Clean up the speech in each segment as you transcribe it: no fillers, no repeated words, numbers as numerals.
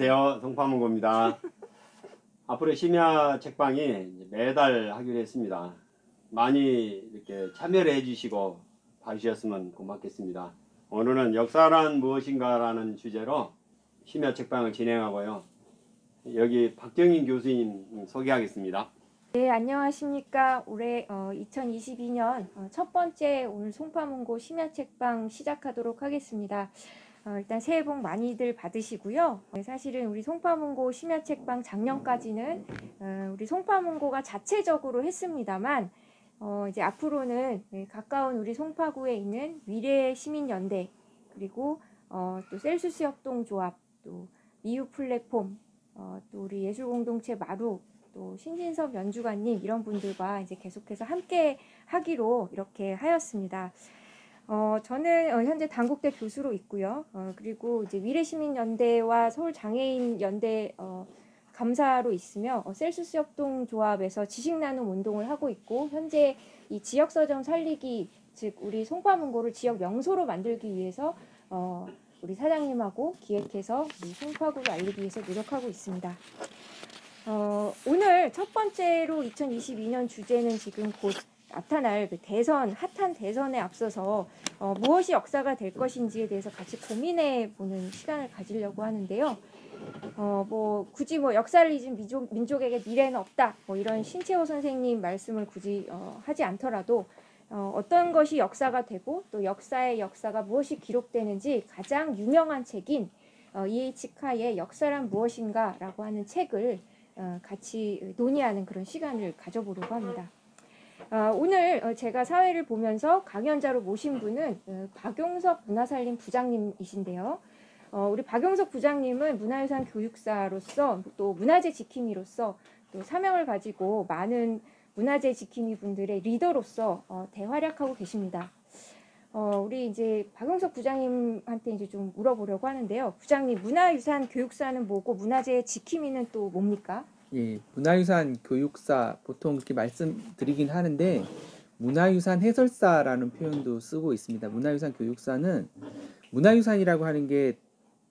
안녕하세요. 송파문고입니다. 앞으로 심야 책방이 매달 하기로 했습니다. 많이 이렇게 참여를 해주시고 봐주셨으면 고맙겠습니다. 오늘은 역사란 무엇인가 라는 주제로 심야 책방을 진행하고요. 여기 박정인 교수님 소개하겠습니다. 네, 안녕하십니까. 올해 2022년 첫 번째 오늘 송파문고 심야 책방 시작하도록 하겠습니다. 일단 새해 복 많이들 받으시고요. 사실은 우리 송파문고 심야 책방 작년까지는 우리 송파문고가 자체적으로 했습니다만 이제 앞으로는 가까운 우리 송파구에 있는 미래시민연대, 그리고 또 셀수스 협동조합, 또 미유 플랫폼, 또 우리 예술공동체 마루, 또 신진섭 연주관님, 이런 분들과 이제 계속해서 함께 하기로 이렇게 하였습니다. 저는 현재 단국대 교수로 있고요. 그리고 이제 미래시민연대와 서울장애인연대 감사로 있으며 셀수스 협동조합에서 지식나눔 운동을 하고 있고, 현재 이 지역서점 살리기, 즉 우리 송파문고를 지역 명소로 만들기 위해서 우리 사장님하고 기획해서 우리 송파구를 알리기 위해서 노력하고 있습니다. 오늘 첫 번째로 2022년 주제는 지금 곧 나타날 그 대선, 핫한 대선에 앞서서 무엇이 역사가 될 것인지에 대해서 같이 고민해 보는 시간을 가지려고 하는데요. 굳이 역사를 잊은 민족에게 미래는 없다, 이런 신채호 선생님 말씀을 굳이 하지 않더라도 어떤 것이 역사가 되고 또 역사의 역사가 무엇이 기록되는지 가장 유명한 책인 E.H. 카의 역사란 무엇인가 라고 하는 책을 같이 논의하는 그런 시간을 가져보려고 합니다. 오늘 제가 사회를 보면서 강연자로 모신 분은 박용석 문화살림 부장님이신데요. 우리 박용석 부장님은 문화유산 교육사로서, 또 문화재 지킴이로서, 또 사명을 가지고 많은 문화재 지킴이 분들의 리더로서 대활약하고 계십니다. 우리 이제 박용석 부장님한테 이제 좀 물어보려고 하는데요. 부장님, 문화유산 교육사는 뭐고 문화재 지킴이는 또 뭡니까? 예, 문화유산 교육사 보통 이렇게 말씀드리긴 하는데 문화유산 해설사라는 표현도 쓰고 있습니다. 문화유산 교육사는 문화유산이라고 하는 게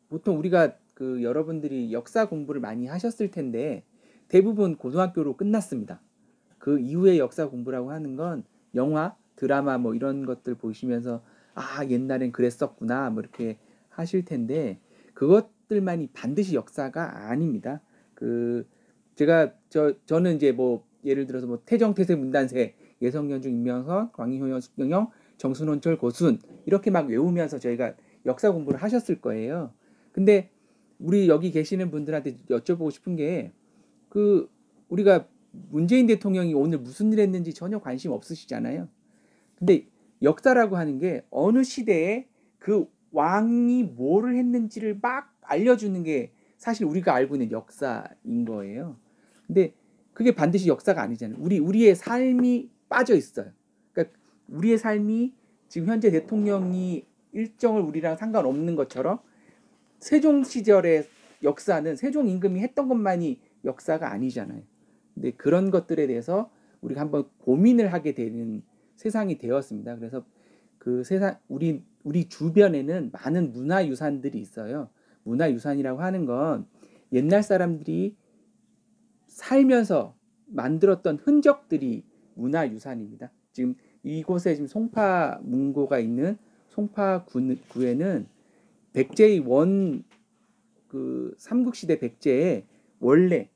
보통 우리가 여러분들이 역사 공부를 많이 하셨을 텐데 대부분 고등학교로 끝났습니다. 그 이후에 역사 공부라고 하는 건 영화, 드라마 이런 것들 보시면서 옛날엔 그랬었구나 이렇게 하실 텐데 그것들만이 반드시 역사가 아닙니다. 저는 이제 예를 들어서 태정태세 문단세, 예성연중 임명선, 광희효연 숙경영, 정순원철 고순 이렇게 막 외우면서 저희가 역사 공부를 하셨을 거예요. 근데 우리 여기 계시는 분들한테 여쭤보고 싶은 게 우리가 문재인 대통령이 오늘 무슨 일 했는지 전혀 관심 없으시잖아요. 근데 역사라고 하는 게 어느 시대에 그 왕이 뭐를 했는지를 막 알려주는 게 사실 우리가 알고 있는 역사인 거예요. 근데 그게 반드시 역사가 아니잖아요. 우리의 삶이 빠져 있어요. 그러니까 우리의 삶이 지금 현재 대통령이 일정을 우리랑 상관없는 것처럼 세종 시절의 역사는 세종 임금이 했던 것만이 역사가 아니잖아요. 근데 그런 것들에 대해서 우리가 한번 고민을 하게 되는 세상이 되었습니다. 그래서 우리 주변에는 많은 문화유산들이 있어요. 문화유산이라고 하는 건 옛날 사람들이 살면서 만들었던 흔적들이 문화유산입니다. 지금 이곳에 지금 송파문고가 있는 송파구에는 백제의 삼국시대 백제의 원래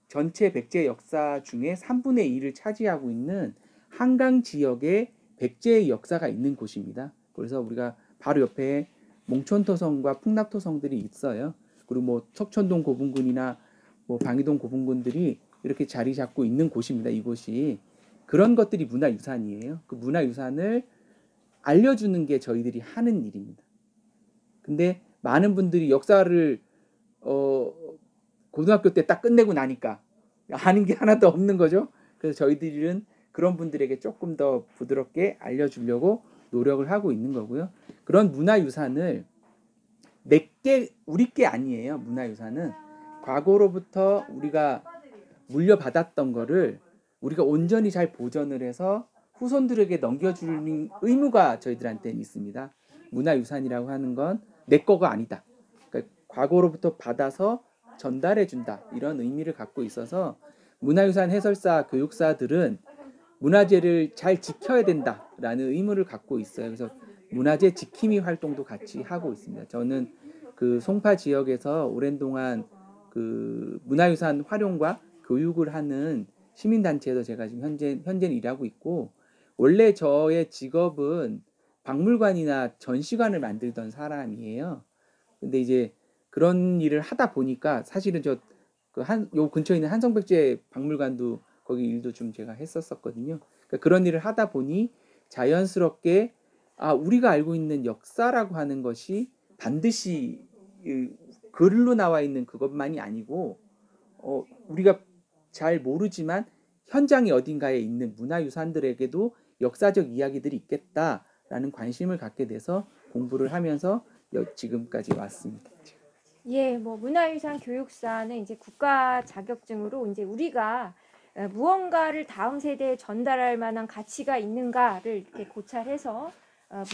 전체 백제 역사 중에 3분의 2를 차지하고 있는 한강 지역에 백제의 역사가 있는 곳입니다. 그래서 우리가 바로 옆에 몽촌토성과 풍납토성들이 있어요. 그리고 석천동 고분군이나 방이동 고분군들이 이렇게 자리 잡고 있는 곳입니다. 이곳이. 그런 것들이 문화유산이에요. 그 문화유산을 알려주는 게 저희들이 하는 일입니다. 근데 많은 분들이 역사를 고등학교 때 딱 끝내고 나니까 아는 게 하나도 없는 거죠. 그래서 저희들은 그런 분들에게 조금 더 부드럽게 알려주려고 노력을 하고 있는 거고요. 그런 문화유산을 우리 게 아니에요. 문화유산은 과거로부터 우리가 물려받았던 거를 우리가 온전히 잘 보존을 해서 후손들에게 넘겨주는 의무가 저희들한테는 있습니다. 문화유산이라고 하는 건 내 거가 아니다. 그러니까 과거로부터 받아서 전달해 준다 이런 의미를 갖고 있어서 문화유산 해설사 교육사들은 문화재를 잘 지켜야 된다라는 의무를 갖고 있어요. 그래서 문화재 지킴이 활동도 같이 하고 있습니다. 저는 그 송파 지역에서 오랜 동안 그 문화유산 활용과 교육을 하는 시민단체에서 제가 지금 현재는 일하고 있고, 원래 저의 직업은 박물관이나 전시관을 만들던 사람이에요. 근데 이제 그런 일을 하다 보니까 사실은 요 근처에 있는 한성백제 박물관도 거기 일도 좀 제가 했었거든요. 그러니까 그런 일을 하다 보니 자연스럽게 우리가 알고 있는 역사라고 하는 것이 반드시 글로 나와 있는 그것만이 아니고 우리가 잘 모르지만 현장의 어딘가에 있는 문화유산들에게도 역사적 이야기들이 있겠다라는 관심을 갖게 돼서 공부를 하면서 지금까지 왔습니다. 예, 뭐 문화유산 교육사는 이제 국가 자격증으로 이제 우리가 무언가를 다음 세대에 전달할 만한 가치가 있는가를 이렇게 고찰해서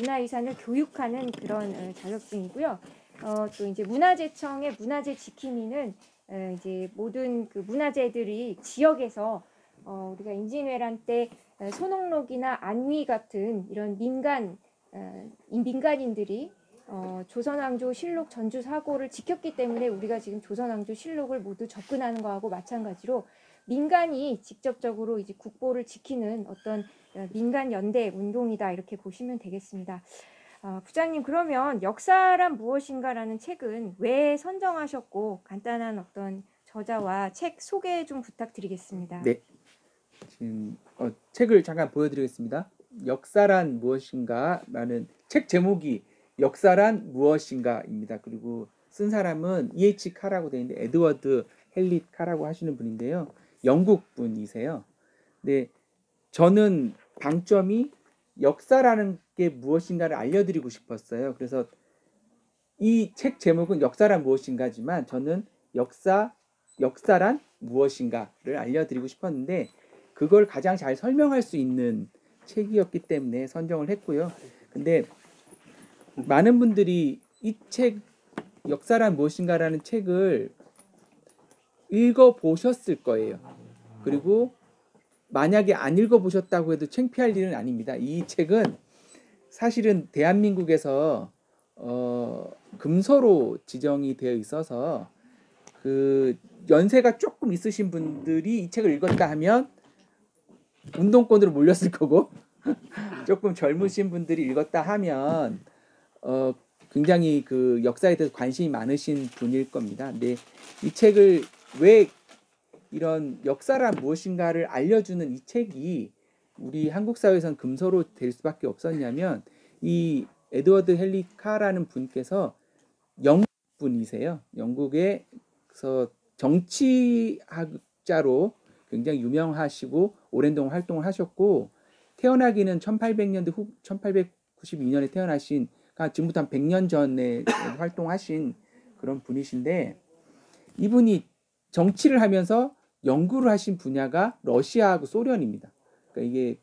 문화유산을 교육하는 그런 자격증이고요. 또 이제 문화재청의 문화재 지킴이는 이제 모든 그 문화재들이 지역에서 우리가 임진왜란 때 손옥록이나 안위 같은 이런 민간인들이 조선왕조 실록 전주 사고를 지켰기 때문에 우리가 지금 조선왕조 실록을 모두 접근하는 거하고 마찬가지로 민간이 직접적으로 이제 국보를 지키는 어떤 민간 연대 운동이다 이렇게 보시면 되겠습니다. 부장님, 그러면 역사란 무엇인가라는 책은 왜 선정하셨고 간단한 어떤 저자와 책 소개 좀 부탁드리겠습니다. 네, 지금 책을 잠깐 보여드리겠습니다. 역사란 무엇인가라는 책 제목이 역사란 무엇인가입니다. 그리고 쓴 사람은 E.H. 카라고 되어 있는데 에드워드 헬릿 카라고 하시는 분인데요. 영국 분이세요. 근데 저는 방점이 역사라는 게 무엇인가를 알려드리고 싶었어요. 그래서 이 책 제목은 역사란 무엇인가지만 저는 역사란 무엇인가를 알려드리고 싶었는데 그걸 가장 잘 설명할 수 있는 책이었기 때문에 선정을 했고요. 근데 많은 분들이 이 책 역사란 무엇인가라는 책을 읽어보셨을 거예요. 그리고 만약에 안 읽어보셨다고 해도 창피할 일은 아닙니다. 이 책은 사실은 대한민국에서 금서로 지정이 되어 있어서 그 연세가 조금 있으신 분들이 이 책을 읽었다 하면 운동권으로 몰렸을 거고 조금 젊으신 분들이 읽었다 하면 굉장히 그 역사에 대해서 관심이 많으신 분일 겁니다. 근데 이 책을 왜 이런 역사란 무엇인가를 알려주는 이 책이 우리 한국 사회에서는 금서로 될 수밖에 없었냐면 이 에드워드 헬리카라는 분께서 영국 분이세요. 영국에서 정치학자로 굉장히 유명하시고 오랜 동안 활동을 하셨고 태어나기는 1800년대 1892년에 태어나신 지금부터 한 100년 전에 활동하신 그런 분이신데 이분이 정치를 하면서 연구를 하신 분야가 러시아하고 소련입니다. 그러니까 이게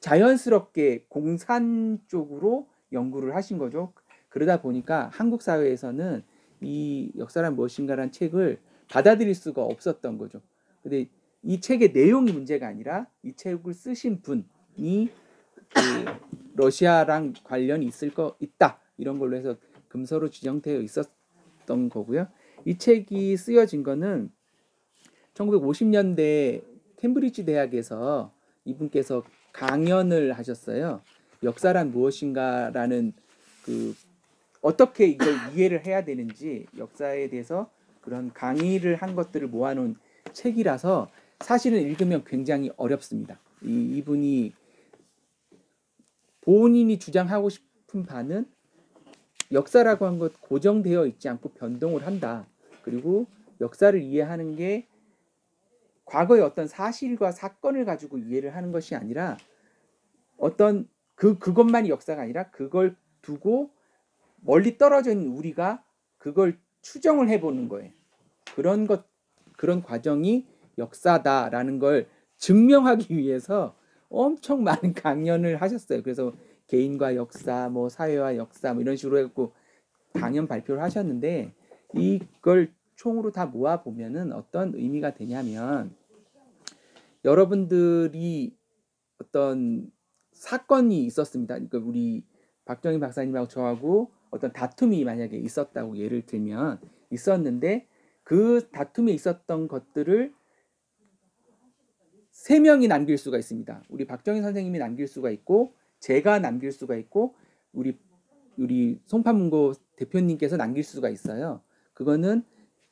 자연스럽게 공산 쪽으로 연구를 하신 거죠. 그러다 보니까 한국 사회에서는 이 역사란 무엇인가라는 책을 받아들일 수가 없었던 거죠. 근데 이 책의 내용이 문제가 아니라 이 책을 쓰신 분이 러시아랑 관련이 있다 이런 걸로 해서 금서로 지정되어 있었던 거고요. 이 책이 쓰여진 거는 1950년대 캠브리지 대학에서 이분께서 강연을 하셨어요. 역사란 무엇인가라는 어떻게 이걸 이해를 해야 되는지 역사에 대해서 그런 강의를 한 것들을 모아놓은 책이라서 사실은 읽으면 굉장히 어렵습니다. 이분이 본인이 주장하고 싶은 바는 역사라고 한 것 고정되어 있지 않고 변동을 한다. 그리고 역사를 이해하는 게 과거의 어떤 사실과 사건을 가지고 이해를 하는 것이 아니라 어떤 그것만이 역사가 아니라 그걸 두고 멀리 떨어져 있는 우리가 그걸 추정을 해보는 거예요. 그런 과정이 역사다라는 걸 증명하기 위해서 엄청 많은 강연을 하셨어요. 그래서 개인과 역사, 뭐 사회와 역사, 뭐 이런 식으로 해갖고 강연 발표를 하셨는데 이걸 총으로 다 모아 보면은 어떤 의미가 되냐면 여러분들이 어떤 사건이 있었습니다. 그러니까 우리 박정희 박사님하고 저하고 어떤 다툼이 만약에 있었다고 예를 들면 있었는데 그 다툼에 있었던 것들을 세 명이 남길 수가 있습니다. 우리 박정희 선생님이 남길 수가 있고 제가 남길 수가 있고 우리 송파문고 대표님께서 남길 수가 있어요. 그거는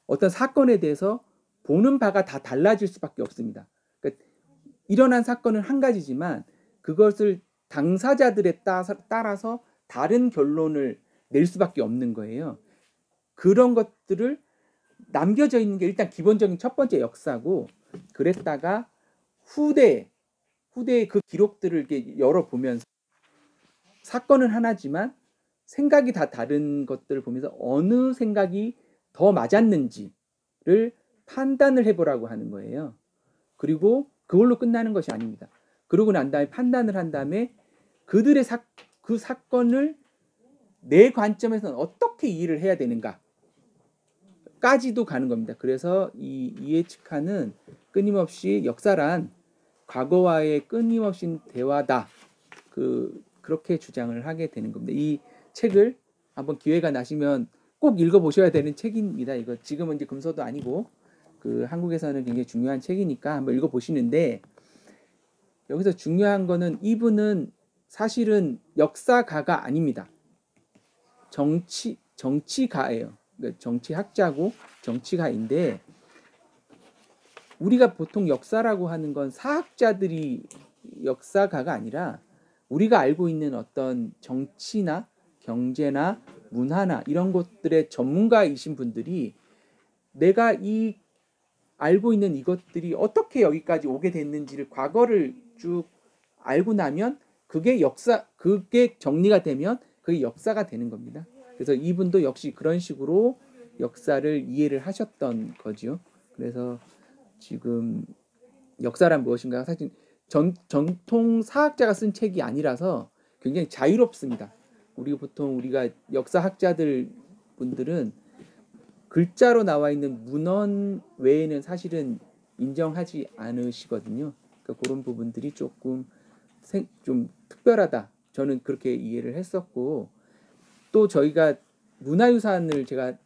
어떤 사건에 대해서 보는 바가 다 달라질 수밖에 없습니다. 그러니까 일어난 사건은 한 가지지만 그것을 당사자들에 따라서 다른 결론을 낼 수밖에 없는 거예요. 그런 것들을 남겨져 있는 게 일단 기본적인 첫 번째 역사고, 그랬다가 후대의 그 기록들을 이렇게 열어보면서 사건은 하나지만 생각이 다 다른 것들을 보면서 어느 생각이 더 맞았는지를 판단을 해보라고 하는 거예요. 그리고 그걸로 끝나는 것이 아닙니다. 그러고 난 다음에 판단을 한 다음에 그들의 그 사건을 내 관점에서는 어떻게 이해를 해야 되는가 까지도 가는 겁니다. 그래서 이 이해측하는 끊임없이 역사란 과거와의 끊임없인 대화다. 그렇게 주장을 하게 되는 겁니다. 이 책을 한번 기회가 나시면 꼭 읽어보셔야 되는 책입니다. 이거 지금은 이제 금서도 아니고 한국에서는 굉장히 중요한 책이니까 한번 읽어보시는데, 여기서 중요한 거는 이분은 사실은 역사가가 아닙니다. 정치가예요. 그러니까 정치학자고 정치가인데, 우리가 보통 역사라고 하는 건 사학자들이 역사가가 아니라 우리가 알고 있는 어떤 정치나 경제나 문화나 이런 것들의 전문가이신 분들이 내가 알고 있는 이것들이 어떻게 여기까지 오게 됐는지를 과거를 쭉 알고 나면 그게 정리가 되면 그게 역사가 되는 겁니다. 그래서 이분도 역시 그런 식으로 역사를 이해를 하셨던 거죠. 그래서 지금 역사란 무엇인가, 사실 정통 사학자가 쓴 책이 아니라서 굉장히 자유롭습니다. 우리가 역사학자들 분들은 글자로 나와 있는 문헌 외에는 사실은 인정하지 않으시거든요. 그러니까 그런 부분들이 조금 좀 특별하다. 저는 그렇게 이해를 했었고, 또 저희가 문화유산을 제가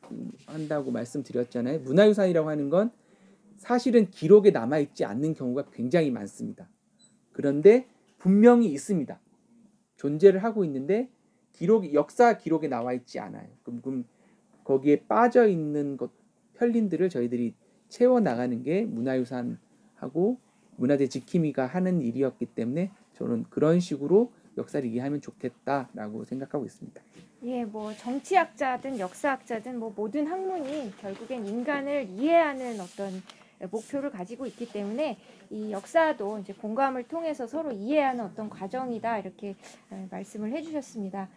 한다고 말씀드렸잖아요. 문화유산이라고 하는 건 사실은 기록에 남아있지 않는 경우가 굉장히 많습니다. 그런데 분명히 있습니다. 존재를 하고 있는데 역사 기록에 나와 있지 않아요. 그럼 거기에 빠져 있는 편린들을 저희들이 채워 나가는 게 문화유산하고 문화재 지킴이가 하는 일이었기 때문에 저는 그런 식으로 역사를 이해하면 좋겠다라고 생각하고 있습니다. 예, 뭐 정치학자든 역사학자든 뭐 모든 학문이 결국엔 인간을 이해하는 어떤 목표를 가지고 있기 때문에 이 역사도 이제 공감을 통해서 서로 이해하는 어떤 과정이다, 이렇게 말씀을 해주셨습니다.